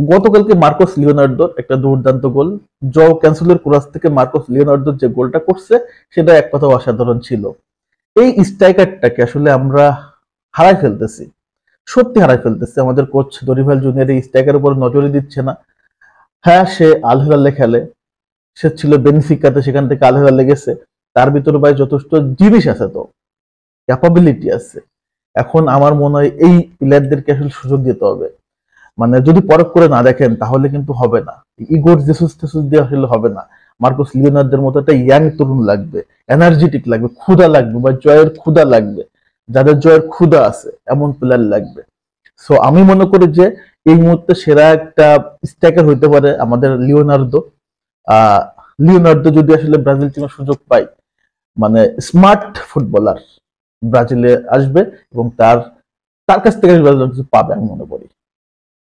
গতকালকে মার্কোস লিওনার্দোর একটা দুর্দান্ত গোল, জও ক্যান্সেলোর ক্রস থেকে মার্কোস লিওনার্দোর যে গোলটা করছে সেটা এক কথা অসাধারণ ছিল। এই স্ট্রাইকারটাকে আসলে আমরা হারাই ফেলতেছি, সত্যি হারাই ফেলতেছে। আমাদের কোচ দরিভাল জুনিয়র এই স্ট্রাইকার উপর নজরই দিচ্ছে না। হ্যাঁ, সে আল হিলালে খেলে, সে ছিল বেনফিকাতে, সেখান থেকে আল হিলালে গেছে। তার ভিতরে ভাই যথেষ্ট জিনিস আছে, তো ক্যাপাবিলিটি আছে। এখন আমার মনে হয় এই প্লেয়ারদেরকে আসলে সুযোগ দিতে হবে। মানে যদি পরখ করে না দেখেন তাহলে কিন্তু হবে না। ইগোর জেসুস টেসুস দিয়ে আসলে হবে না। মার্কোস লিওনার্দের মতো একটা ইয়াং তরুণ লাগবে, এনার্জেটিক লাগবে, ক্ষুধা লাগবে, বা জয়ের ক্ষুধা লাগবে, যাদের জয়ের ক্ষুধা আছে এমন প্লেয়ার লাগবে। সো আমি মনে করি যে এই মুহূর্তে সেরা একটা স্ট্রাইকার হইতে পারে আমাদের লিওনার্দো। আহ লিওনার্দো যদি আসলে ব্রাজিল টিমের সুযোগ পায়, মানে স্মার্ট ফুটবলার ব্রাজিলে আসবে এবং তার তার কাছ থেকে ব্রাজিল কিছু পাবে আমি মনে করি।